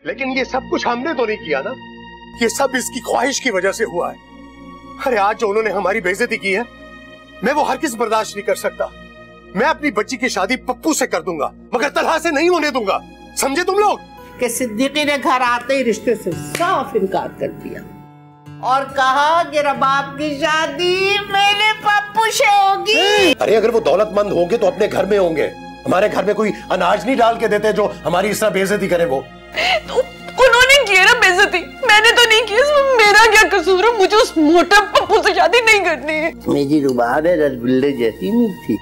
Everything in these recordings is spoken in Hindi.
लेकिन ये सब कुछ हमने तो नहीं किया ना, ये सब इसकी ख्वाहिश की वजह से हुआ है। अरे आज जो उन्होंने हमारी बेइज्जती की है, मैं वो हरगिज़ बर्दाश्त नहीं कर सकता। मैं अपनी बच्ची की शादी पप्पू से कर दूंगा, मगर तलहा से नहीं होने दूंगा, समझे तुम लोग? कि सिद्दीकी ने घर आते ही रिश्ते से साफ इनकार कर दिया और कहा कि रबाब की शादी मेरे पप्पू से होगी। अरे अगर वो दौलतमंद होंगे तो अपने घर में होंगे, हमारे घर में कोई अनाज नहीं डाल के देते जो हमारी इस तरह बेइज्जती करे। वो तो उन्होंने किया ना बेइज्जती, मैंने तो नहीं की, इसमें मेरा क्या कसूर है? मुझे उस मोटे पप्पू से शादी नहीं करनी है। मेरी रुबाब है रसगुल्ले जैसी मीठी।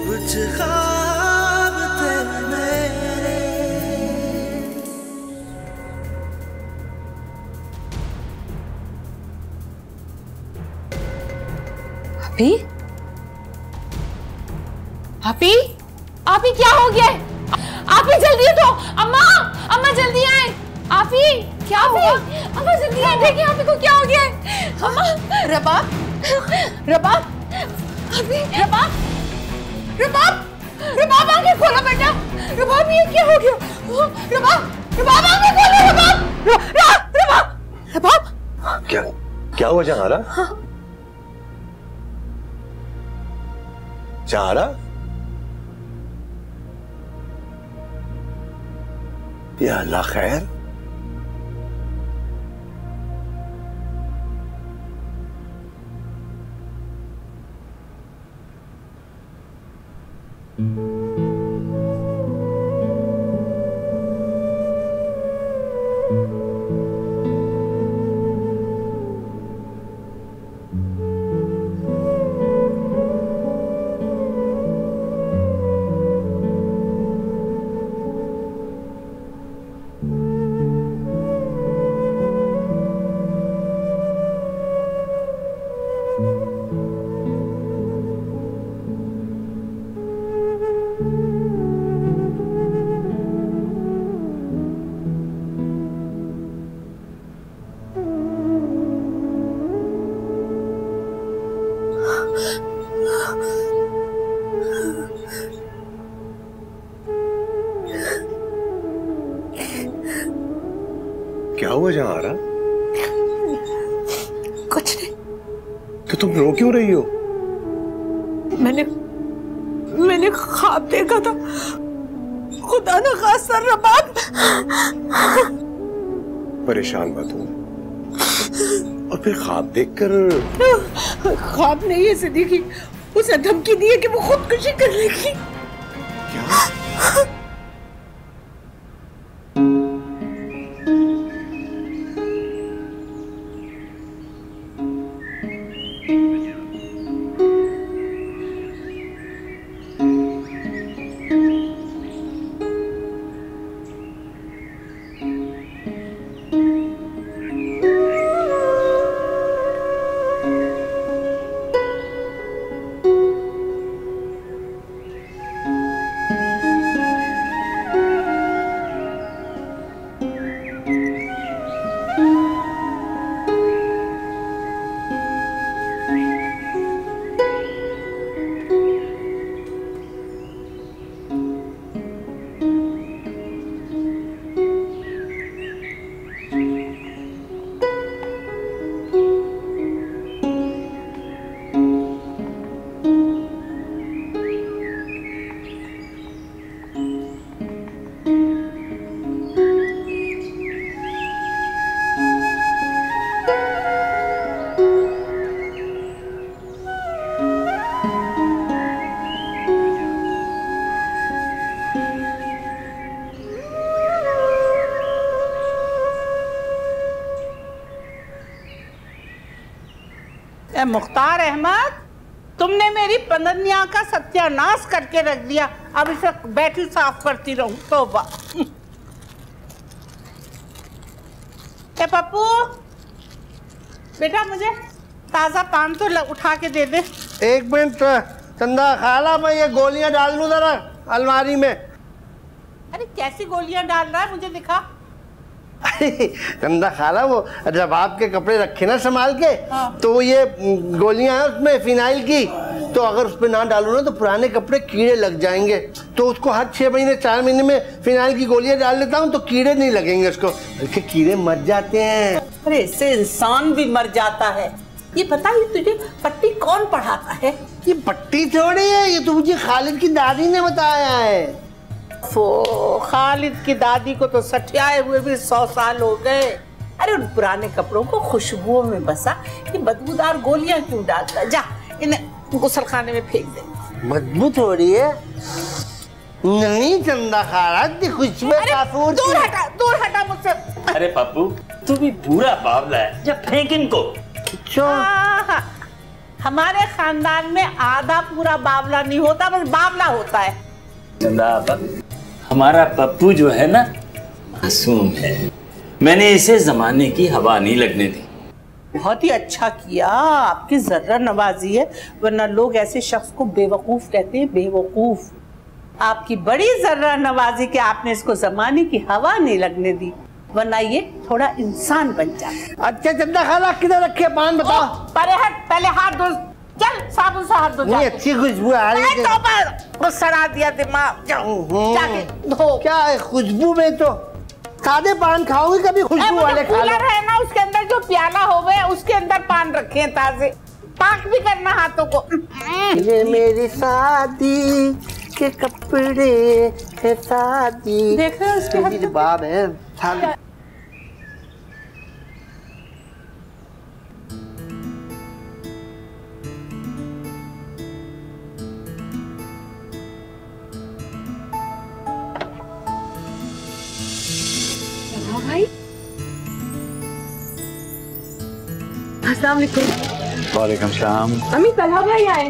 अभी अभी अभी क्या हो गया? आप ही जल्दी उठो, अम्मा अम्मा जल्दी आए। आप ही क्या हुआ? अम्मा जल्दी आए, देखिए आप ही को क्या हो गया है। अम्मा रबाब रबाब अभी रबाब रबाब रबाब आंखें खोलो बेटा। रबाब ये क्या हो गया? रबाब रबाब आंखें खोलो। रबाब रबाब रबाब क्या हुआ जहारा? जहारा या अल्लाह खैर? क्या हुआ जहारा? कुछ नहीं। तो तुम रो क्यों रही हो? मैंने ख्वाब देखा था, खुदा न खास्ता रबाब। परेशान मत हो, और फिर ख्वाब देखकर? ख्वाब नहीं है सिद्दीकी, उसे धमकी दी है कि वो खुदकुशी कर लेगी। क्या? मुख्तार अहमद, तुमने मेरी पननिया का सत्यानाश करके रख दिया। अब इसे बैठी साफ करती रहूं। तौबा। पप्पू बेटा, मुझे ताजा पान तो उठा के दे दे। एक मिनट चंदा खाला, मैं ये गोलियां डाल लूं जरा अलमारी में। अरे कैसी गोलियां डाल रहा है, मुझे दिखा। चंदा खाला, वो जब आपके कपड़े रखे ना संभाल के, तो ये गोलियां हैं उसमें फिनाइल की, तो अगर उस पर ना डालू ना तो पुराने कपड़े कीड़े लग जाएंगे। तो उसको हर 6 महीने 4 महीने में फिनाइल की गोलियां डाल देता हूँ तो कीड़े नहीं लगेंगे उसको, बल्कि कीड़े मर जाते हैं। अरे इससे इंसान भी मर जाता है। ये बता, ये तुझे पट्टी कौन पढ़ाता है? ये पट्टी थोड़ी है, ये तो मुझे खालिद की दादी ने बताया है। खालिद की दादी को तो सठियाए हुए भी 100 साल हो गए। अरे उन पुराने कपड़ों को खुशबुओं में बसा, ये बदबूदार गोलियां क्यों डालता? जा इन्हें गुसलखाने में फेंक दे। मजबूत हो रही है? नहीं चंदा खाला, खुशबू काफूर। दूर हटा मुझसे। अरे पप्पू तू भी पूरा बावला है, जब फेंक इनको। हमारे खानदान में आधा पूरा बावला नहीं होता, बस बावला होता है। चंदा हमारा पप्पू जो है ना मासूम है, मैंने इसे जमाने की हवा नहीं लगने दी। बहुत ही अच्छा किया, आपकी जर्रा नवाजी है, वरना लोग ऐसे शख्स को बेवकूफ कहते हैं, बेवकूफ। आपकी बड़ी जर्रा नवाजी कि आपने इसको जमाने की हवा नहीं लगने दी, वरना ये थोड़ा इंसान बन जाता। अच्छा चंदा खाला किधर रखे पान बताओ। पहले हाथ धो, चल साबुन से हाथ धो। अच्छी खुशबू आ रही है। तो सड़ा दिया दिमाग, जाके धो। क्या है खुशबू में? तो सादे पान खाओगे कभी खुशबू वाले? कूलर है ना, उसके अंदर जो प्याला होवे उसके अंदर पान रखे हैं ताजे, पाक भी करना हाथों को। ये मेरी शादी के कपड़े है शादी। देख रहे हो उसके बाब है। भाई अस्सलाम वालेकुम। वालेकुम सलाम। अम्मी तलहा भाई आए।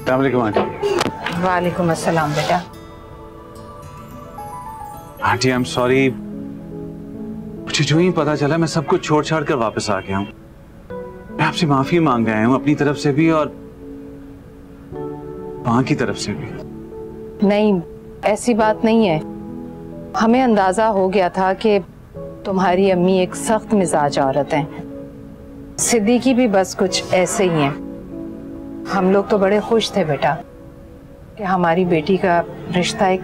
वालेकुम आंटी। वालेकुम अस्सलाम बेटा। आंटी आई एम सॉरी, मुझे जो ही पता चला मैं सब कुछ छोड़ छाड़ कर वापस आ गया हूँ। मैं आपसे माफी मांग आया हूँ, अपनी तरफ से भी और माँ की तरफ से भी। नहीं, ऐसी बात नहीं है। हमें अंदाजा हो गया था कि तुम्हारी अम्मी एक सख्त मिजाज औरत हैं। सिद्दीकी भी बस कुछ ऐसे ही हैं। हम लोग तो बड़े खुश थे बेटा कि हमारी बेटी का रिश्ता एक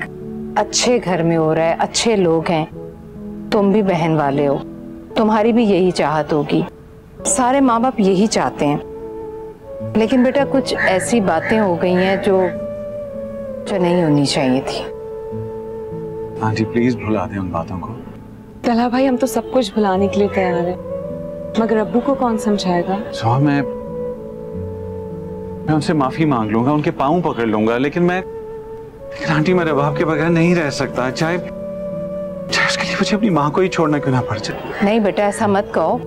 अच्छे घर में हो रहा है, अच्छे लोग हैं। तुम भी बहन वाले हो, तुम्हारी भी यही चाहत होगी, सारे माँ बाप यही चाहते हैं। लेकिन बेटा कुछ ऐसी बातें हो गई हैं जो नहीं होनी चाहिए थी। आंटी प्लीज भुला दें उन बातों को। तलहा भाई हम तो सब कुछ भुलाने के लिए तैयार है, मगर अब्बू को कौन समझाएगा? सो मैं उनसे माफी मांग लूंगा, उनके पाँव पकड़ लूंगा, लेकिन आंटी मैं रबाब के बगैर नहीं रह सकता, चाहे उसके लिए मुझे अपनी माँ को ही छोड़ना क्यों ना पड़ जाए। नहीं बेटा ऐसा मत कहो,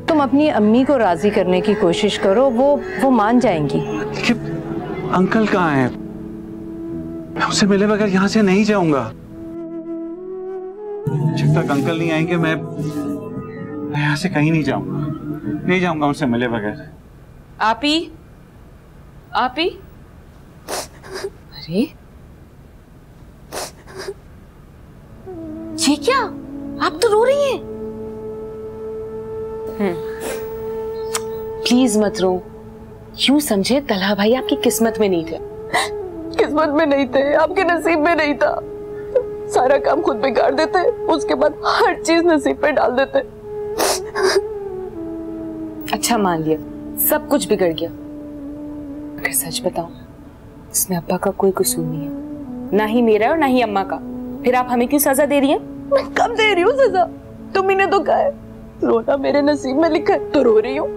तुम अपनी अम्मी को राजी करने की कोशिश करो, वो मान जाएंगी। लेकिन अंकल कहाँ हैं? मैं उनसे मिले बगैर यहाँ से नहीं जाऊंगा। जब तक अंकल नहीं आएंगे मैं यहाँ से कहीं नहीं जाऊंगा उनसे मिले बगैर। आपी अरे ये क्या, आप तो रो रही हैं। प्लीज मत रो, यूं समझे तलहा भाई आपकी किस्मत में नहीं थे। किस्मत में नहीं थे, आपके नसीब में नहीं था। सारा काम खुद बिगाड़ देते, उसके बाद हर चीज नसीब पे डाल देते। अच्छा मान लिया सब कुछ बिगड़ गया, अगर सच बताऊं इसमें अब्बा का कोई कसूर नहीं है, ना ही मेरा और ना ही अम्मा का। फिर आप हमें क्यों सजा दे रही हैं? मैं कब दे रही हूँ सजा? तुम्ही ने तो कहा है रोना मेरे नसीब में लिखा है, तो रो रही हूँ।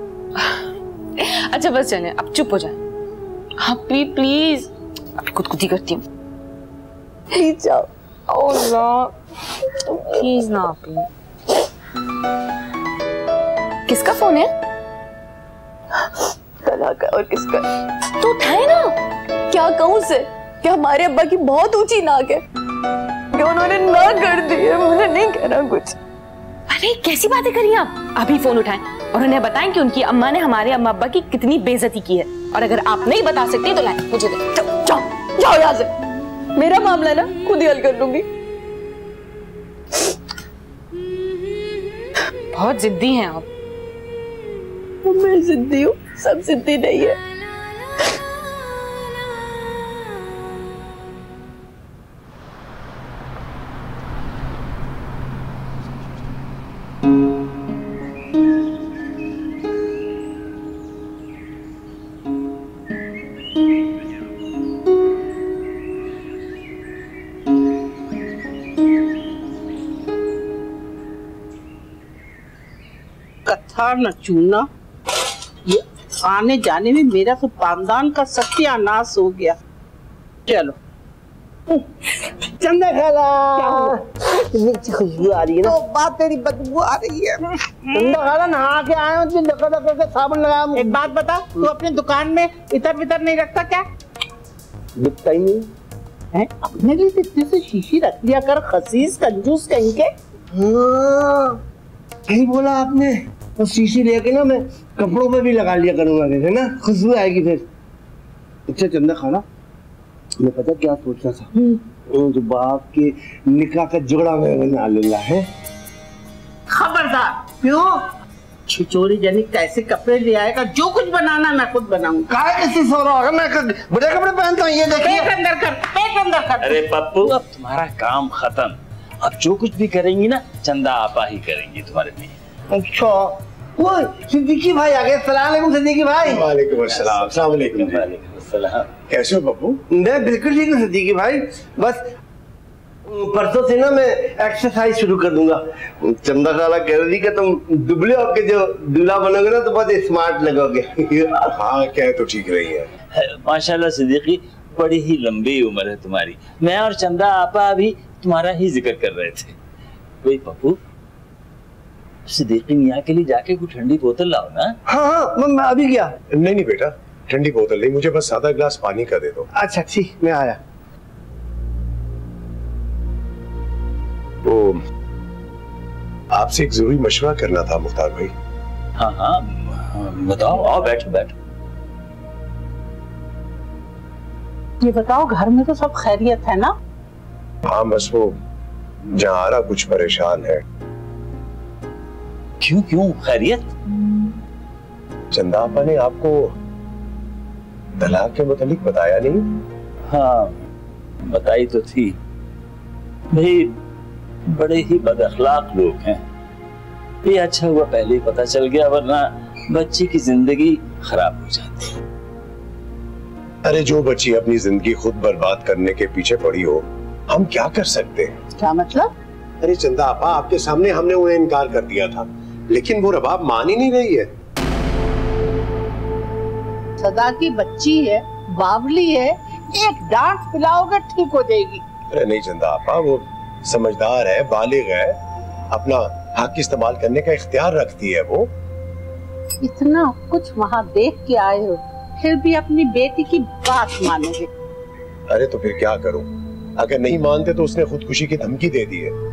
अच्छा बस चले, अब चुप हो जाए। हाँ प्लीज अभी खुदकुदी करती हूँ। प्लीज जाओ। प्लीज ना आप। किसका फोन है? तलहा का। और किसका? तो उठाए ना। क्या कहूँ उसे कि हमारे अब्बा की बहुत ऊंची नाक है कि उन्होंने ना कर दी है। मुझे नहीं कहना कुछ। अरे कैसी बातें करी आप? अभी फोन उठाएं और उन्हें बताएं कि उनकी अम्मा ने हमारे अम्मा अब्बा की कितनी बेइज्जती की है, और अगर आप नहीं बता सकती तो लाएं मुझे दे। जाओ यहाँ से, मेरा मामला ना खुद ही हल कर लूंगी। बहुत जिद्दी हैं आप। मैं जिद्दी हूँ, सब जिद्दी नहीं है। कथा न चूना, ये आने जाने में मेरा तो खानदान का सत्यानाश हो गया। चलो चंदा खाला, इतनी खुशबू आ रही है ना। तो बात तेरी बदबू आ रही है। चंदा खाला नहा के आए हो, डका साबुन लगाया। एक बात बता, तू अपनी दुकान में इतर वितर नहीं रखता क्या? दिखता ही नहीं है? अपने लिए इतने से शीशी रख लिया कर, खसीस कंजूस कहीं के। हाँ, सही बोला आपने। तो शीशी लेके ना मैं कपड़ों पे भी लगा लिया करूंगा, है ना, खुशबू आएगी फिर। अच्छा चंदा खाना, मैं पता क्या सोच रहा था, जो बाप के निकाह का जोड़ा में बना लूंगा है। खबरदार। क्यों? छिचोरी जनी कैसे कपड़े ले आएगा? जो कुछ बनाना मैं खुद बनाऊंगा। काय कैसे सो रहा होगा? मैं बड़े कपड़े पहनता हूँ, ये देखिए। पेट अंदर कर, पेट अंदर कर। अरे पप्पू, अब तुम्हारा काम खत्म। अब जो कुछ भी करेंगी ना, चंदा आपा ही करेंगी तुम्हारे लिए। अच्छा, वो सिद्दीकी भाई आ गए। सलाम अलैकुम सिद्दीकी भाई। वालेकुम अस्सलाम। अस्सलाम वालेकुम। कैसे हो पप्पू? मैं बिल्कुल ठीक हूँ सिद्दीकी भाई। बस परसों से ना मैं एक्सरसाइज शुरू कर दूंगा। चंदा खाला कह रही कि तुम दुबले होके जो दूल्हा बनोगे ना तो बहुत स्मार्ट लगोगे। हाँ, कह तो ठीक रही है। माशाल्लाह सिद्दीकी, बड़ी ही लंबी उम्र है तुम्हारी। मैं और चंदा आपा अभी तुम्हारा ही जिक्र कर रहे थे। वही पप्पू, सिद्दीकी मियाँ के लिए जाके कोई ठंडी बोतल लाओ ना। हाँ, मैं अभी गया। नहीं बेटा, ठंडी बोतल नहीं, मुझे बस सादा गिलास पानी का दे दो। अच्छा ठीक, मैं आया। वो आपसे एक जरूरी मशवरा करना था मुख्तार भाई। हाँ हाँ बताओ, आओ बैठो बैठो। ये बताओ, घर में तो सब खैरियत है ना? हाँ, बस वो जहारा कुछ परेशान है। क्यों क्यों, खैरियत? चंदा आपा ने आपको तलाक के मुतालिक बताया नहीं? हाँ बताई तो थी भाई, बड़े ही बदअखलाक लोग हैं। ये अच्छा हुआ पहले ही पता चल गया, वरना बच्ची की जिंदगी खराब हो जाती। अरे जो बच्ची अपनी जिंदगी खुद बर्बाद करने के पीछे पड़ी हो, हम क्या कर सकते हैं? क्या मतलब? अरे चंदा आपा, आपके सामने हमने उन्हें इनकार कर दिया था, लेकिन वो रबाब मान ही नहीं रही है। सदा की बच्ची है, बावली है, एक डांट पिलाओगे ठीक हो जाएगी। अरे नहीं चंदा आपा, वो समझदार है, बालिग है, अपना हक इस्तेमाल करने का इख्तियार रखती है वो। इतना कुछ वहाँ देख के आए हो, फिर भी अपनी बेटी की बात मानोगे? अरे तो फिर क्या करूं? अगर नहीं मानते तो उसने खुदकुशी की धमकी दे दी है।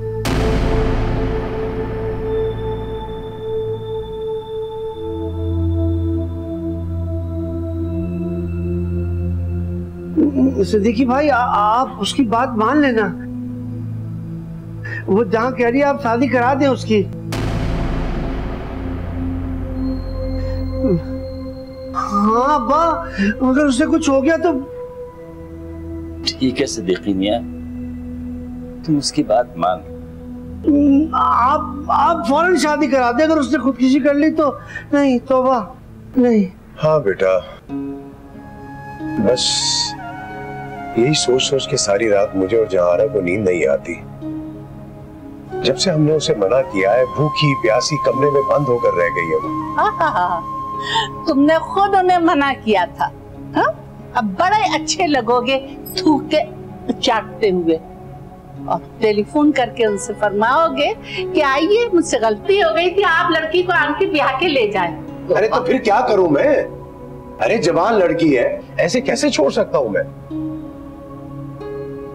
सिद्दीकी भाई, आप उसकी बात मान लेना। वो जहाँ कह रही है आप शादी करा दें उसकी। हाँ अब्बा, अगर उससे कुछ हो गया तो। ठीक है सिद्दीकी मियां, तुम उसकी बात मान। आप फौरन शादी करा दें। अगर उसने खुदकुशी कर ली तो नहीं, तौबा नहीं। हाँ बेटा, बस यही सोच सोच के सारी रात मुझे और जहारा को नींद नहीं आती। जब से हमने उसे मना किया है, भूखी प्यासी कमरे में बंद होकर रह गई है वो। तुमने खुद उन्हें मना किया था। हा? अब बड़े अच्छे लगोगे थूके चाटते हुए, और टेलीफोन करके उनसे फरमाओगे कि आइए, मुझसे गलती हो गई थी, आप लड़की को आंटी ब्याह के ले जाएं। अरे तो फिर क्या करूं मैं? अरे जवान लड़की है, ऐसे कैसे छोड़ सकता हूं मैं?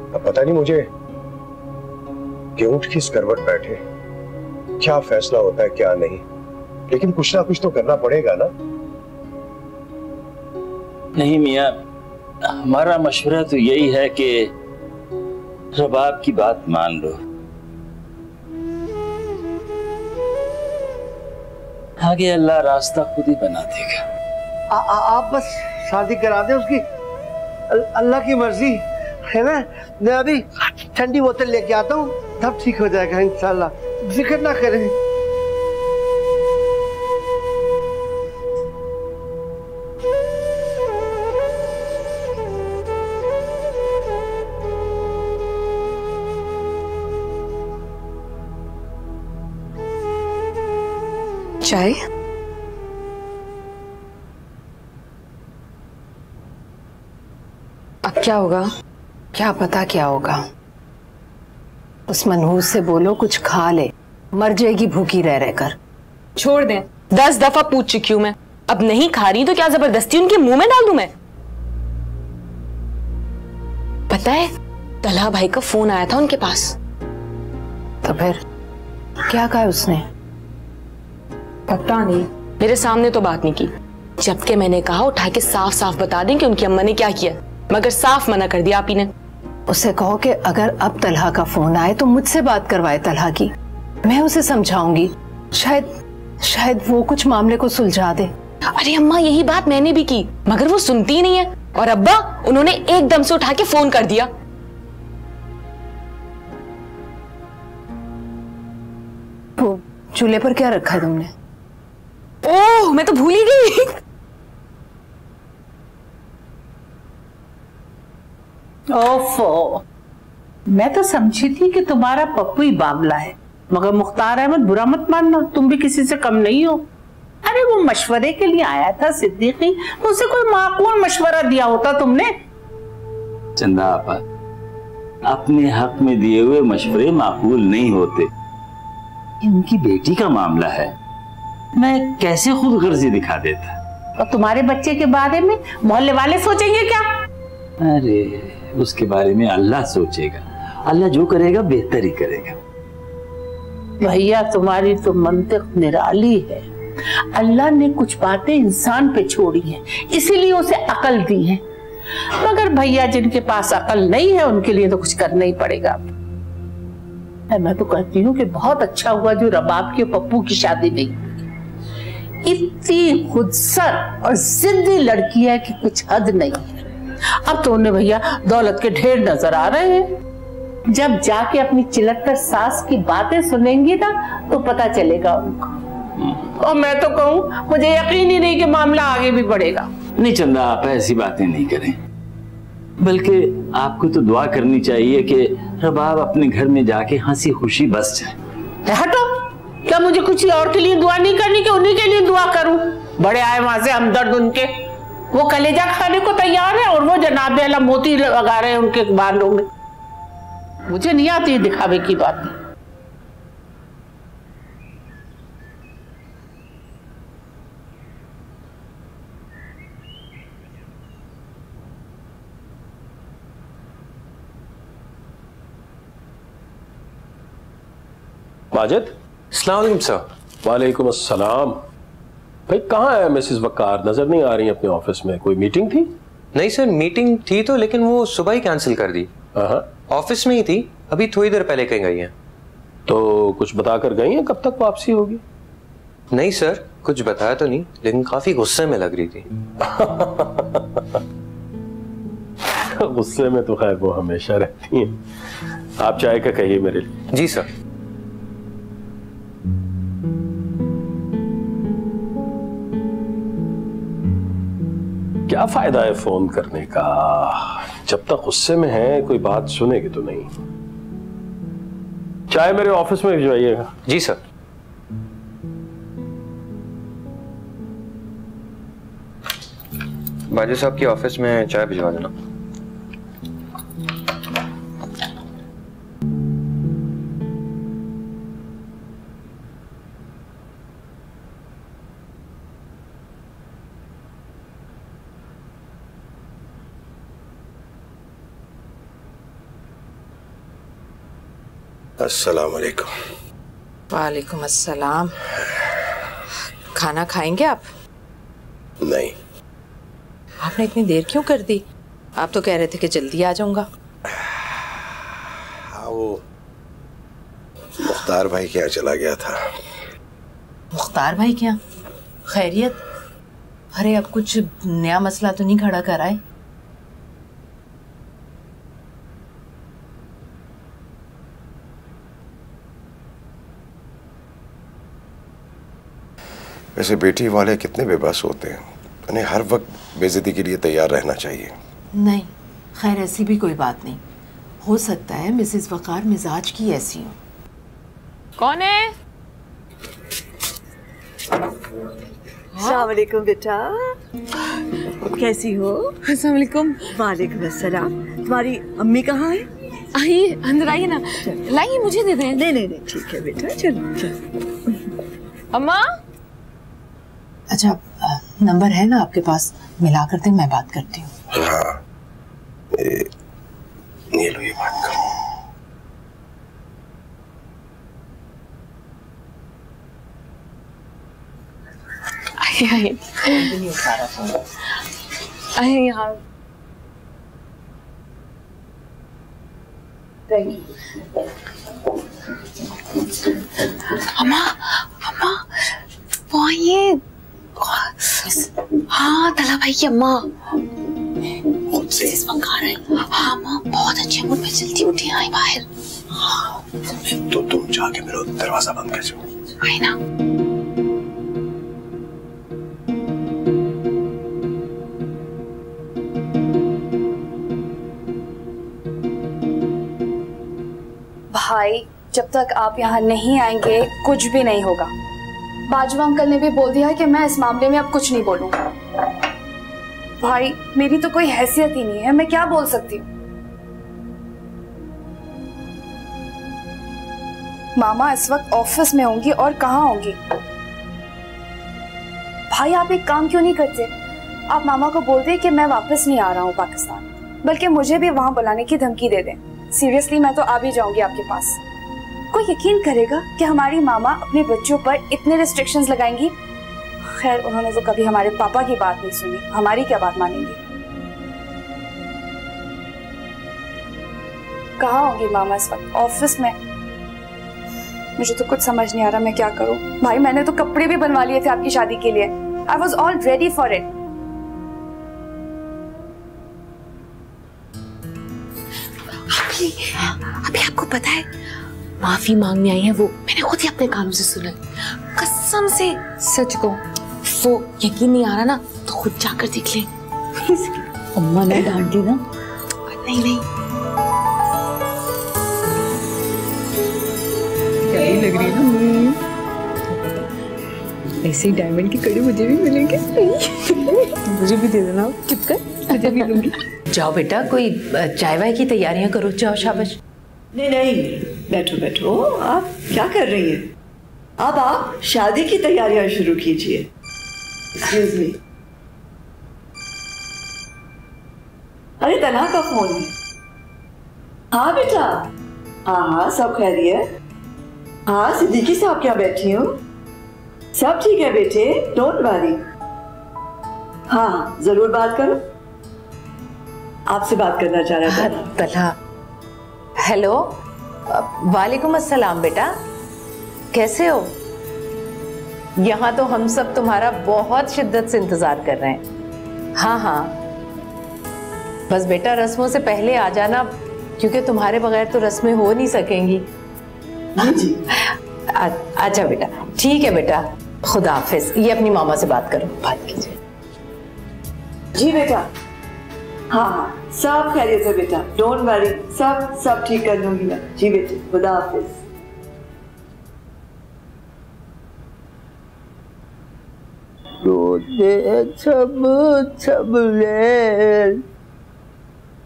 अब पता नहीं मुझे कि उठ किस करवट बैठे, क्या फैसला होता है क्या नहीं, लेकिन कुछ ना कुछ तो करना पड़ेगा ना। नहीं मियां, हमारा मशवरा तो यही है कि रबाब की बात मान लो। आगे अल्लाह रास्ता खुद ही बना देगा। आप बस शादी करा दें उसकी, अल्लाह की मर्जी है ना। मैं अभी ठंडी बोतल लेके आता हूँ, तब ठीक हो जाएगा इंशाल्लाह, फिक्र ना करें। चाय? अब क्या होगा? क्या पता क्या होगा। उस मनहूस से बोलो कुछ खा ले, मर जाएगी भूखी रह रहकर। छोड़ दें, 10 दफा पूछ चुकी हूं मैं, अब नहीं खा रही तो क्या जबरदस्ती उनके मुंह में डाल दूं मैं? पता है तलहा भाई का फोन आया था उनके पास। तो फिर क्या कहा उसने? पता नहीं, मेरे सामने तो बात नहीं की, जबकि मैंने कहा उठा के साफ साफ बता दें कि उनकी अम्मा ने क्या किया, मगर साफ मना कर दिया आप ही ने। उसे कहो कि अगर अब तलहा का फोन आए तो मुझसे बात करवाए तलहा की, मैं उसे समझाऊंगी, शायद वो कुछ मामले को सुलझा दे। अरे अम्मा यही बात मैंने भी की, मगर वो सुनती नहीं है, और अब्बा उन्होंने एकदम से उठा के फोन कर दिया। वो चूल्हे पर क्या रखा है तुमने? ओह मैं तो भूल ही गई। ओफो, मैं तो समझी थी कि तुम्हारा पप्पू ही बावला है, मगर मुख्तार अहमद बुरा मत मानना, तुम भी किसी से कम नहीं हो। अरे वो मशवरे के लिए आया था सिद्दीकी, तो उसे कोई माकूल मशवरा दिया होता तुमने। चंदा आपा, अपने हक में दिए हुए मशवरे माकूल नहीं होते, इनकी बेटी का मामला है, मैं कैसे खुद गर्जी दिखा देता। और तुम्हारे बच्चे के बारे में मोहल्ले वाले सोचेंगे क्या? अरे उसके बारे में अल्लाह सोचेगा, अल्लाह जो करेगा बेहतर ही करेगा। भैया तुम्हारी तो मंतिक निराली है। अल्लाह ने कुछ बातें इंसान पे छोड़ी हैं, इसीलिए उसे अकल दी है, मगर भैया जिनके पास अकल नहीं है उनके लिए तो कुछ करना ही पड़ेगा। मैं तो कहती हूँ कि बहुत अच्छा हुआ जो रबाब के पप्पू की शादी नहीं हुई। इतनी खुदसर और जिद्दी लड़की है कि कुछ हद नहीं है। अब तो उन्हें भैया दौलत के ढेर नजर आ रहे हैं। जब जाके अपनी चिलक्कर सास की बातें सुनेंगी ना तो पता चलेगा उनको। और मैं तो कहूँ मुझे यकीन ही नहीं कि मामला आगे भी बढ़ेगा। नहीं चंदा, आप ऐसी बातें नहीं करें, बल्कि आपको तो दुआ करनी चाहिए कि रबाब अपने घर में जाके हंसी खुशी बस जाए। हटो, क्या मुझे किसी और के लिए दुआ नहीं करनी कि उन्हीं के लिए दुआ करूं? बड़े आए वहां से हमदर्द उनके, वो कलेजा खाने को तैयार है और वो जनाबे अला मोती लगा रहे हैं उनके बालों में। मुझे नहीं आती दिखावे की बात। माजिद, अस्सलाम वालेकुम सर। वालेकुम अस्सलाम। भाई कहाँ है मिसेस वकार? नजर नहीं आ रही अपने ऑफिस में, कोई मीटिंग थी? नहीं सर, मीटिंग थी तो, लेकिन वो सुबह ही कैंसिल कर दी। ऑफिस में ही थी, अभी थोड़ी देर पहले कहीं गई हैं। तो कुछ बताकर गई हैं? कब तक वापसी होगी? नहीं सर, कुछ बताया तो नहीं, लेकिन काफी गुस्से में लग रही थी। गुस्से में तो खैर वो हमेशा रहती हैं। आप चाय का कहिए मेरे लिए। जी सर। क्या फायदा है फोन करने का, जब तक गुस्से में है कोई बात सुनेगी तो नहीं। चाय मेरे ऑफिस में भिजवाइएगा। जी सर। बाजू साहब की ऑफिस में चाय भिजवा देना। अस्सलाम वालेकुम। वालेकुम अस्सलाम। खाना खाएंगे आप? नहीं। आपने इतनी देर क्यों कर दी? आप तो कह रहे थे कि जल्दी आ जाऊंगा। हाँ, वो मुख्तार भाई क्या चला गया था, मुख्तार भाई क्या खैरियत? अरे अब कुछ नया मसला तो नहीं खड़ा कराए? वैसे बेटी वाले कितने बेबस होते हैं, उन्हें हर वक्त बेइज्जती के लिए तैयार रहना चाहिए। नहीं, खैर ऐसी भी कोई बात नहीं। हो सकता है मिसेस वकार मिजाज की ऐसी हो। कौन है? अस्सलाम वालेकुम बेटा, कैसी हो? अस्सलाम वालेकुम। वालेकुम अस्सलाम। तुम्हारी अम्मी कहाँ है? आइए अंदर आइए ना, लाइए मुझे दे दें। नहीं नहीं नहीं ठीक है बेटा, चलो। अम्मा। अच्छा नंबर है ना आपके पास, मिला करते मैं बात करती हूँ। हाँ ये लो, ये बात करो। आइए आइए यहाँ। अम्मा अम्मा वो आइए। हाँ तला भाई की अम्मा खुद से मंगा रहे हैं। हाँ अम्मा बहुत अच्छे मूड में, जल्दी उठी आई बाहर। तो तुम जाके मेरा दरवाजा बंद कर जाओ। आई ना। भाई जब तक आप यहाँ नहीं आएंगे कुछ भी नहीं होगा। बाजवा अंकल ने भी बोल दिया है कि मैं इस मामले में अब कुछ नहीं बोलूंगा। भाई मेरी तो कोई हैसियत ही नहीं है, मैं क्या बोल सकती हूँ। मामा इस वक्त ऑफिस में होंगी और कहाँ होंगी। भाई आप एक काम क्यों नहीं करते, आप मामा को बोल दें कि मैं वापस नहीं आ रहा हूँ पाकिस्तान, बल्कि मुझे भी वहां बुलाने की धमकी दे दें। सीरियसली मैं तो आ भी जाऊंगी आपके पास। कोई यकीन करेगा कि हमारी मामा अपने बच्चों पर इतने रिस्ट्रिक्शंस लगाएंगी? खैर उन्होंने तो कभी हमारे पापा की बात नहीं सुनी, हमारी क्या बात मानेंगी। कहाँ होंगी मामा इस वक्त? ऑफिस में। मुझे तो कुछ समझ नहीं आ रहा मैं क्या करूं। भाई मैंने तो कपड़े भी बनवा लिए थे आपकी शादी के लिए। I was all ready for it. अभी आपको पता है माफी मांगने आई है वो, मैंने खुद ही अपने कानों से सुना, कसम से। सच को वो यकीन नहीं आ रहा ना तो खुद जाकर देख ले। अम्मा ने डांट दी ना? नहीं नहीं क्या ही लग रही है ना, ऐसी डायमंड की कड़ी मुझे भी मिलेंगे। मुझे भी दे देना, चुप कर, तुझे भी लूंगी। जाओ बेटा कोई चाय वाय की तैयारियां करो, जाओ शाबाश। नहीं नहीं बैठो बैठो, आप क्या कर रही हैं? अब आप शादी की तैयारियां शुरू कीजिए। Excuse me. अरे तना का फोन है। हाँ बेटा, हाँ हाँ सब खैरियत। हाँ सिद्दीकी साहब क्या बैठी हूँ, सब ठीक है बेटे, डोंट वरी। हाँ जरूर बात करो, आपसे बात करना चाह रहा था। तलहा हेलो, वालेकुम अस्सलाम बेटा, कैसे हो? यहाँ तो हम सब तुम्हारा बहुत शिद्दत से इंतजार कर रहे हैं। हाँ हाँ बस बेटा रस्मों से पहले आ जाना, क्योंकि तुम्हारे बगैर तो रस्में हो नहीं सकेंगी। जी अच्छा बेटा ठीक है बेटा, खुदा हाफिज। ये अपनी मामा से बात करो, बात कीजिए। जी बेटा, हाँ हाँ सब खैरियत है बेटा, डोंट वरी, सब ठीक कर लूंगी मैं। जी बेटे, खुदा हाफिज। छब ले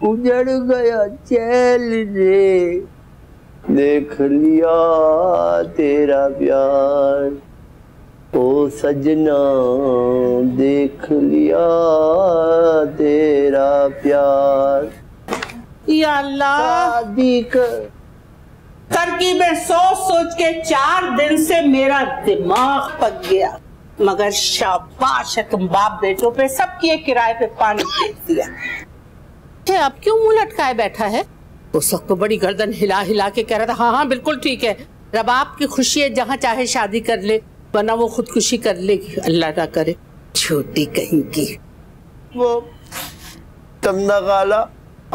उजड़ गया चैल रे, देख लिया तेरा प्यार ओ सजना, देख लिया तेरा प्यार। या अल्लाह, शादी कर तरकीबें सोच सोच के 4 दिन से मेरा दिमाग पक गया, मगर शाबाश है तुम बाप बेटों पे, सबकी एक किराए पे पानी फेंक दिया। अब क्यों मुंह लटकाए बैठा है? उस वक्त तो बड़ी गर्दन हिला हिला के कह रहा था हाँ हाँ बिल्कुल ठीक है, रबाब की खुशी है, जहाँ चाहे शादी कर ले। वरना वो खुदकुशी कर लेगी, अल्लाह ना करे। छोटी कहीं की। वो चंदा खाला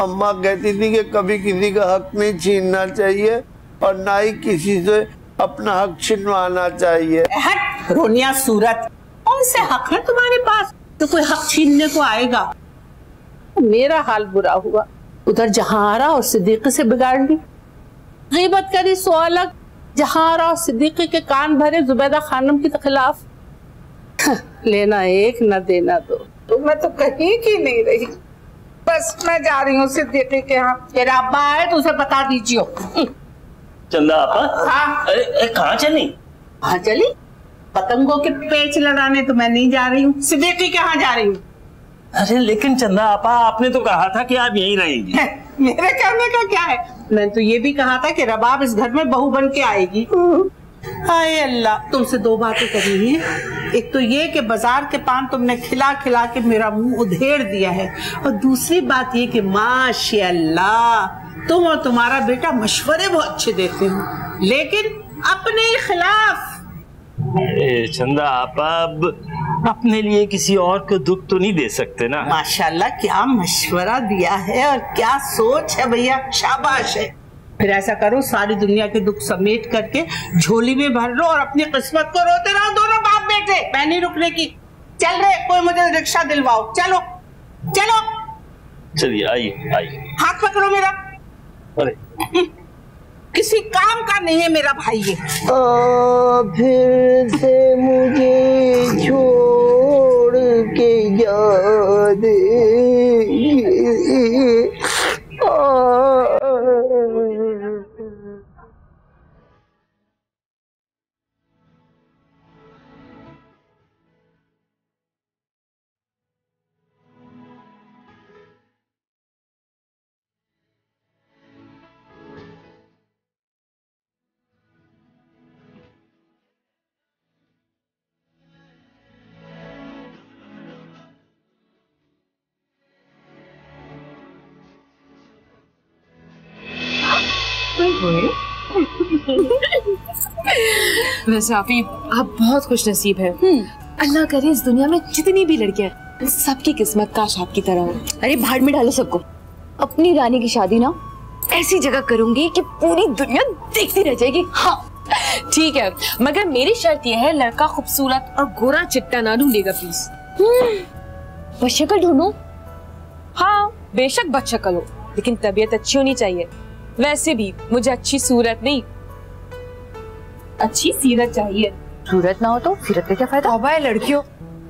अम्मा कहती थी कि कभी किसी का हक नहीं छीनना चाहिए और ना ही किसी से अपना हक छिनवाना चाहिए। हट रोनिया सूरत, कौन से हक है तुम्हारे पास तो कोई हक छीनने को आएगा? मेरा हाल बुरा हुआ, उधर जहां आ रहा और सिद्दीकी से बिगाड़ ली। गीबत करी सो अलग, जहां आ रहा और सिद्दीकी के कान भरे जुबैदा खानम के खिलाफ। लेना एक न देना दो, तो मैं तो कहीं की नहीं रही। बस मैं जा रही हूँ सिद्दीकी के यहाँ। तेरा अब्बा आए तो उसे बता दीजिए। चंदा आपा, हाँ कहाँ चली? कहाँ चली? पतंगों के पेच लड़ाने तो मैं नहीं जा रही हूँ, सिद्दीकी के यहाँ जा रही हूँ। अरे लेकिन चंदा आपा, आपने तो कहा था कि आप यहीं रहेंगी। मेरे कहने का क्या है, मैंने तो ये भी कहा था कि रबाब इस घर में बहू बन के आएगी। हाय अल्लाह, तुमसे दो बातें करनी है। एक तो ये कि बाजार के पान तुमने खिला खिला के मेरा मुंह उधेड़ दिया है, और दूसरी बात ये कि माशाअल्लाह तुम और तुम्हारा बेटा मशवरे बहुत अच्छे देते हो, लेकिन अपने ही खिलाफ। चंदा आपा, अब अपने लिए किसी और को दुख तो नहीं दे सकते ना। माशाल्लाह क्या मशवरा दिया है और क्या सोच है भैया, शाबाश है। फिर ऐसा करो, सारी दुनिया के दुख समेट करके झोली में भर लो और अपनी किस्मत को रोते रहो दोनों बाप बेटे। मैं नहीं रुकने की। चल रहे, कोई मुझे रिक्शा दिलवाओ। चलो चलो। चलिए आइए आइए। हाथ पकड़ो मेरा। अरे किसी काम का नहीं है मेरा भाई ये। फिर से मुझे छोड़ के याद वैसे आप बहुत खुश नसीब है। अल्लाह करे इस दुनिया में जितनी भी लड़कियां सबकी किस्मत काश आपकी तरह हो। अरे भाड़ में डालो सबको। अपनी रानी की शादी ना ऐसी जगह करूंगी कि पूरी दुनिया देखती रह जाएगी। हाँ ठीक है, मगर मेरी शर्त यह है लड़का खूबसूरत और गोरा चिट्टा ना ढूंढेगा प्लीज। बदशक्ल ढूंढो? हाँ बेशक बदशक्ल हो, लेकिन तबीयत अच्छी होनी चाहिए। वैसे भी मुझे अच्छी सूरत नहीं, अच्छी सीरत चाहिए। सूरत ना हो तो सीरत का क्या फायदा? तौबा है लड़कियों,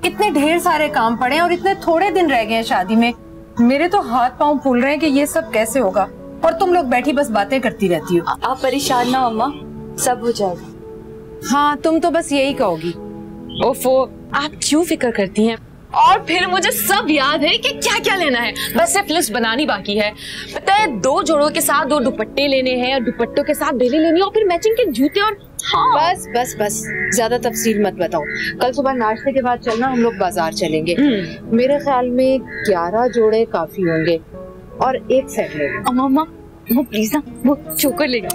इतने ढेर सारे काम पड़े हैं और इतने थोड़े दिन रह गए हैं शादी में। मेरे तो हाथ पांव फूल रहे हैं कि ये सब कैसे होगा, और तुम लोग बैठी बस बातें करती रहती हो। आप परेशान ना हो अम्मा, सब हो जाएगा। हाँ तुम तो बस यही कहोगी। ओफो, आप क्यों फिक्र करती हैं? और फिर मुझे सब याद है कि क्या क्या लेना है, बस सिर्फ लिस्ट बनानी बाकी है। पता है 2 जोड़ों के साथ 2 दुपट्टे लेने हैं और दुपट्टों के साथ बेले लेनी है और फिर मैचिंग के जूते। और हाँ बस बस बस ज्यादा तफसील मत बताओ। कल सुबह नाश्ते के बाद चलना, हम लोग बाजार चलेंगे। मेरे ख्याल में 11 जोड़े काफी होंगे और एक सेट लेंगे। अम्मा वो प्लीज ना वो चोकर लेगा।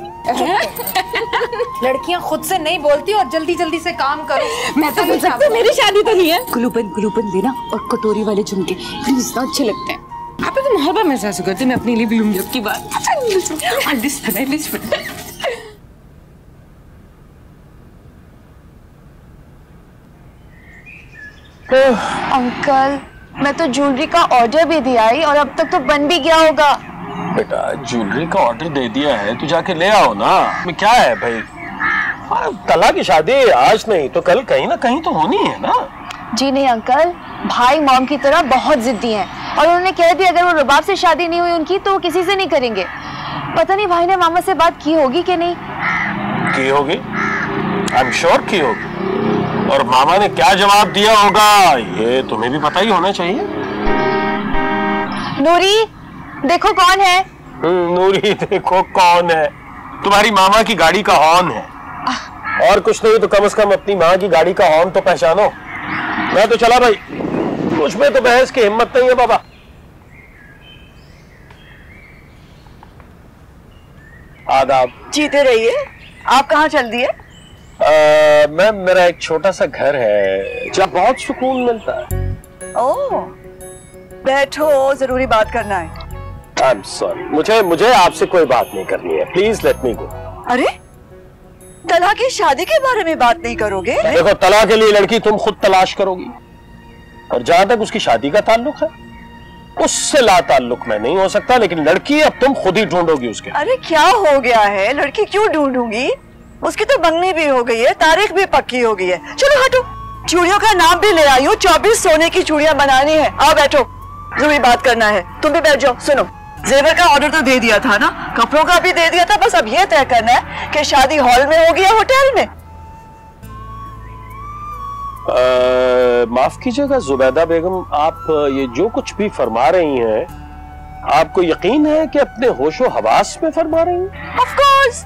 लड़कियां खुद से नहीं बोलती और जल्दी जल्दी से काम करो। मैं तो मेरी शादी तो नहीं है। गुलूपन देना और कटोरी वाले झुमके प्लीज ना, अच्छे लगते हैं। आप तो मोहब्बत महसूस करते, मैं अपने लिए भी लूंगी आपकी बात। अंकल मैं तो ज्वेलरी का ऑर्डर भी दिया है और अब तक तो बन भी गया होगा। बेटा ज्वेलरी का ऑर्डर दे दिया है तो जाके ले आओ ना। में क्या है भाई, कला की शादी आज नहीं तो कल कहीं ना कहीं तो होनी है ना। जी नहीं अंकल, भाई मॉम की तरह बहुत जिद्दी हैं और उन्होंने कह दिया अगर वो रबाब से शादी नहीं हुई उनकी तो वो किसी से नहीं करेंगे। पता नहीं भाई ने मामा से बात की होगी कि नहीं। की होगी, आई एम श्योर की होगी। और मामा ने क्या जवाब दिया होगा ये तुम्हें भी पता ही होना चाहिए। नूरी देखो कौन है। नूरी देखो कौन है, तुम्हारी मामा की गाड़ी का हॉर्न है। और कुछ नहीं तो कम से कम अपनी माँ की गाड़ी का हॉर्न तो पहचानो। मैं तो चला भाई, कुछ में तो बहस की हिम्मत नहीं है बाबा। आदाब। जीते रहिए। आप कहाँ चल दिए? मैम मेरा एक छोटा सा घर है जहाँ बहुत सुकून मिलता है। ओह, बैठो, जरूरी बात करना है। आई एम सॉरी, मुझे आपसे कोई बात नहीं करनी है, प्लीज लेट मी गो। अरे, तलाक की शादी के बारे में बात नहीं करोगे? देखो, तलाक के लिए लड़की तुम खुद तलाश करोगी, और जहां तक उसकी शादी का ताल्लुक है उससे ला ताल्लुक मैं नहीं हो सकता, लेकिन लड़की अब तुम खुद ही ढूंढोगी उसके। अरे क्या हो गया है, लड़की क्यों ढूंढूंगी? उसकी तो मंगनी भी हो गई है, तारीख भी पक्की हो गई है। चलो हटो, चूड़ियों का नाम भी ले आई हूँ, 24 सोने की चूड़ियां बनानी है। आओ बैठो, जरूरी बात करना है। तुम भी बैठ जाओ। सुनो, जेवर का ऑर्डर तो दे दिया था ना, कपड़ों का भी दे दिया था, बस अब ये तय करना है कि शादी हॉल में होगी या होटल में। माफ कीजिएगा जुबैदा बेगम, आप ये जो कुछ भी फरमा रही हैं, आपको यकीन है कि अपने होशो हवास में फरमा रही हैं? Of course.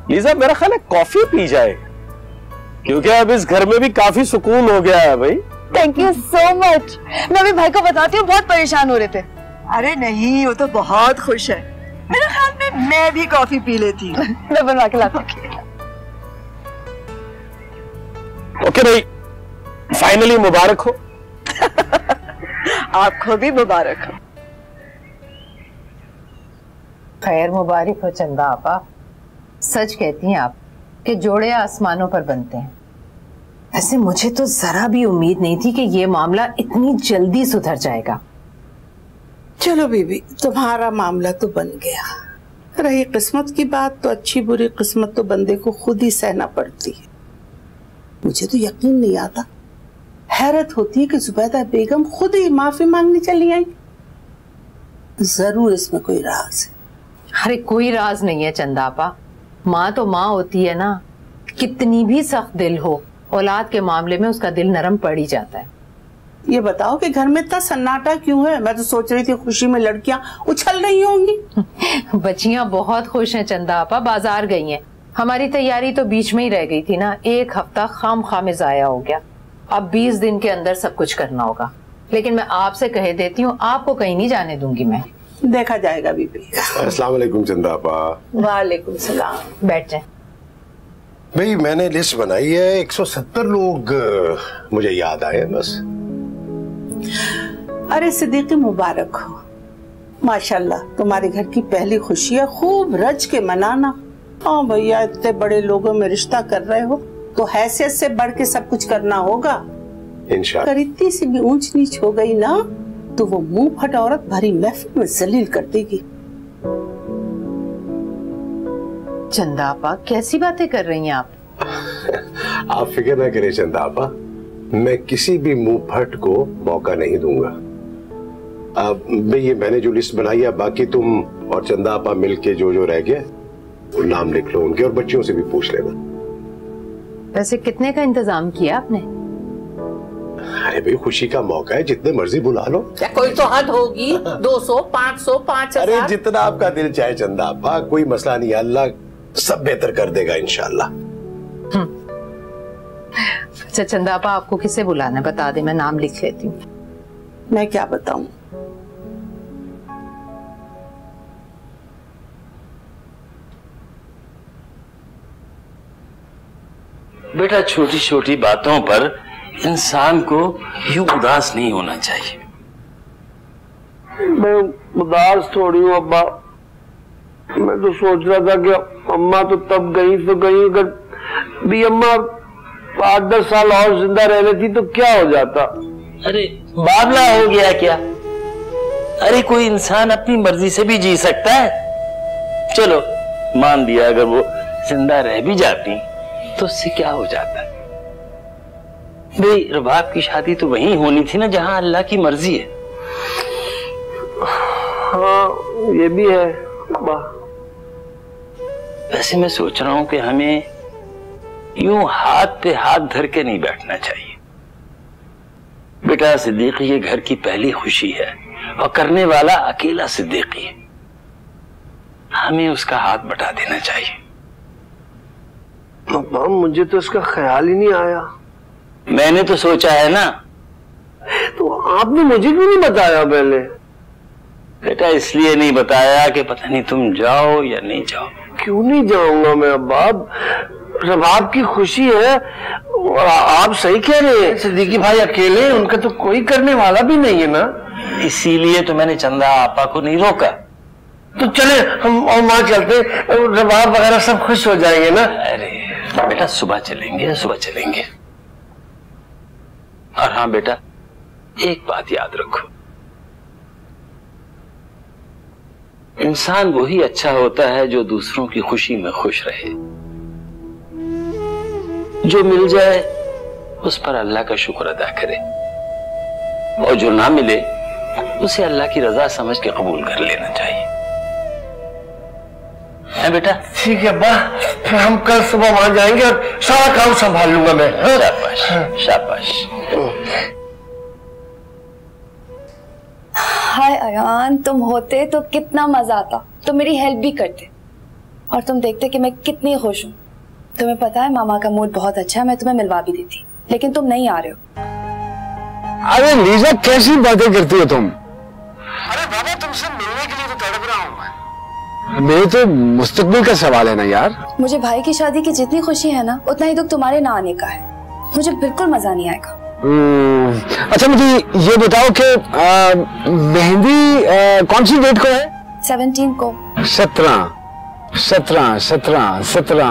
लीजा, मेरा ख्याल है कॉफी पी जाए, क्योंकि अब इस घर में भी काफी सुकून हो गया है भाई। Thank you so much. मैं अभी भाई को बताती हूँ, बहुत परेशान हो रहे थे। अरे नहीं, वो तो बहुत खुश है। मेरे ख्याल में मैं भी कॉफी पी लेती हूँ। मैं बनवा के लाती हूँ। ओके भाई, फाइनली मुबारक हो। आपको भी मुबारक हो। खैर मुबारक हो चंदा आपा। सच कहती हैं आप कि जोड़े आसमानों पर बनते हैं। वैसे मुझे तो जरा भी उम्मीद नहीं थी कि ये मामला इतनी जल्दी सुधर जाएगा। चलो बीबी, तुम्हारा मामला तो बन गया। रही किस्मत की बात, तो अच्छी बुरी किस्मत तो बंदे को खुद ही सहना पड़ती है। मुझे तो यकीन नहीं आता, हैरत होती है कि जुबैदा बेगम खुद ही माफी मांगने चली आई। जरूर इसमें कोई राज है। अरे कोई राज नहीं है चंदापा, माँ तो माँ होती है ना, कितनी भी सख्त दिल हो, औलाद के मामले में उसका दिल नरम पड़ ही जाता है। ये बताओ कि घर में इतना सन्नाटा क्यों है? मैं तो सोच रही थी खुशी में लड़कियां उछल रही होंगी। बच्चियां बहुत खुश हैं चंदापा, बाजार गई हैं। हमारी तैयारी तो बीच में ही रह गई थी ना, एक हफ्ता खाम में जाया हो गया। अब 20 दिन के अंदर सब कुछ करना होगा, लेकिन मैं आपसे कह देती हूँ, आपको कहीं नहीं जाने दूंगी मैं। देखा जाएगा बीबी। अस्सलाम वालेकुम चंदापा। वालेकुम सलाम। बैठ जाए। भाई मैंने लिस्ट बनाई है, 170 लोग मुझे याद आए बस। अरे सिद्दीकी मुबारक हो, माशाल्लाह तुम्हारे घर की पहली खुशी है, खूब रज के मनाना। हाँ भैया, इतने बड़े लोगों में रिश्ता कर रहे हो तो हैसियत से बढ़ के सब कुछ करना होगा। इंशाअल्लाह। अगर इतनी सी भी ऊंच नीच हो गई ना, तो वो मुंह फट औरत भरी महफिल में जलील कर देगी। चंदापा कैसी बातें कर रही हैं आप? आप फिक्र ना करें चंदापा, मैं किसी भी मुंह फट को मौका नहीं दूंगा। अब ये मैंने जो लिस्ट बनाई है, बाकी तुम और चंदापा मिलके जो जो रह गए वो नाम लिख लो उनके, और बच्चियों से भी पूछ लेना। वैसे कितने का इंतजाम किया आपने? अरे भाई खुशी का मौका है, जितने मर्जी बुला लो। क्या कोई तो हद होगी? 200, 500, 5000? अरे जितना आपका दिल चाहे चंदापा, कोई मसला नहीं, अल्लाह सब बेहतर कर देगा इंशाल्लाह। अच्छा चंदापा, आपको किसे बुलाना है बता दे, मैं नाम लिख लेती हूँ। मैं क्या बताऊं? बेटा, छोटी छोटी बातों पर इंसान को यूं उदास नहीं होना चाहिए। मैं उदास थोड़ी हूँ अब्बा, मैं तो सोच रहा था कि अम्मा तो तब गई तो गई, अगर भी अम्मा 8-10 साल और जिंदा रह लेती तो क्या हो जाता। अरे बावला हो गया क्या? अरे कोई इंसान अपनी मर्जी से भी जी सकता है। चलो मान लिया अगर वो जिंदा रह भी जाती तो उससे क्या हो जाता? भाई रबाब की शादी तो वहीं होनी थी ना जहां अल्लाह की मर्जी है। हाँ ये भी है अब्बा। वैसे मैं सोच रहा हूं कि हमें यूं हाथ पे हाथ धर के नहीं बैठना चाहिए। बेटा, सिद्दीकी ये घर की पहली खुशी है और करने वाला अकेला सिद्दीकी है। हमें उसका हाथ बटा देना चाहिए। अब्बा मुझे तो इसका ख्याल ही नहीं आया। मैंने तो सोचा है ना। तो आपने मुझे क्यों नहीं बताया पहले? बेटा इसलिए नहीं बताया कि पता नहीं तुम जाओ या नहीं जाओ। क्यों नहीं जाऊंगा मैं अब्बा? रबाब की खुशी है। आप सही कह रहे हैं, सिद्दीकी भाई अकेले, उनका तो कोई करने वाला भी नहीं है ना। इसीलिए तो मैंने चंदा आपा को नहीं रोका। तो चले हम और माँ चलते, रबाब वगैरह सब खुश हो जाएंगे ना। अरे बेटा सुबह चलेंगे, सुबह चलेंगे। और हाँ बेटा, एक बात याद रखो, इंसान वही अच्छा होता है जो दूसरों की खुशी में खुश रहे। जो मिल जाए उस पर अल्लाह का शुक्र अदा करे, और जो ना मिले उसे अल्लाह की रजा समझ के कबूल कर लेना चाहिए। है बेटा? ठीक है अब्बा, फिर हम कल सुबह वहां जाएंगे और सारा काम संभाल लूंगा मैं। शाबाश शाबाश। हाय अयान, तुम होते तो कितना मजा आता। तुम मेरी हेल्प भी करते और तुम देखते कि मैं कितनी खुश हूँ। तुम्हें पता है मामा का मूड बहुत अच्छा है, मैं तुम्हें मिलवा भी देती, लेकिन तुम नहीं आ रहे हो। अरे लीजा, कैसी बातें करती हो तुम? अरे बाबा, तुमसे मिलने के लिए तो तड़प रहा हूँ मैं। मेरे तो मुस्तकबिल का सवाल है ना यार। मुझे भाई की शादी की जितनी खुशी है ना, उतना ही दुख तुम्हारे ना आने का है। मुझे बिल्कुल मजा नहीं आएगा। अच्छा मुझे ये बताओ कि मेहंदी कौन सी डेट को है? 17 को। 17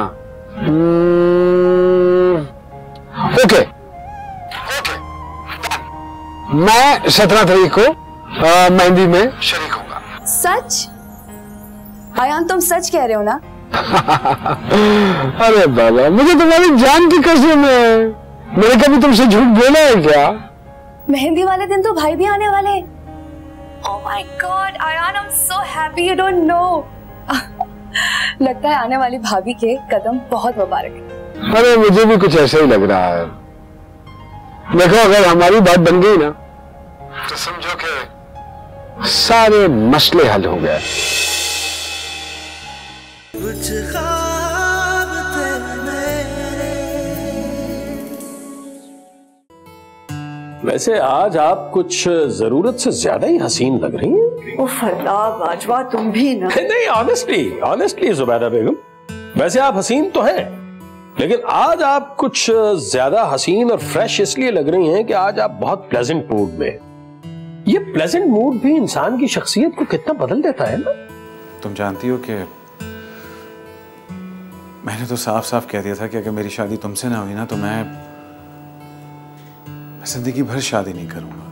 ओके, मैं 17 तारीख को मेहंदी में शरीक होगा। सच? अयान, तुम सच कह रहे हो ना? अरे बाबा, मुझे तुम्हारी जान की कसम है, मैंने कभी तुमसे झूठ बोला है क्या? मेहंदी वाले दिन तो भाई भी आने वाले। Oh my god Ayaan, I am so happy, you don't know. लगता है आने वाली भाभी के कदम बहुत मुबारक है। अरे मुझे भी कुछ ऐसा ही लग रहा है। देखो, अगर हमारी बात बन गई ना तो समझो कि सारे मसले हल हो गए। वैसे आज आप कुछ जरूरत से ज्यादा ही हसीन लग रही हैं। उफ अल्लाह बाजवा, तुम भी ना। नहीं, ऑनेस्टली जुबैदा बेगम, वैसे आप हसीन तो हैं, लेकिन आज आप कुछ ज्यादा हसीन और फ्रेश इसलिए लग रही हैं कि आज आप बहुत प्लेजेंट मूड में। ये प्लेजेंट मूड भी इंसान की शख्सियत को कितना बदल देता है ना। तुम जानती हो कि मैंने तो साफ साफ कह दिया था कि अगर मेरी शादी तुमसे ना हुई ना तो मैं जिंदगी भर शादी नहीं करूंगा।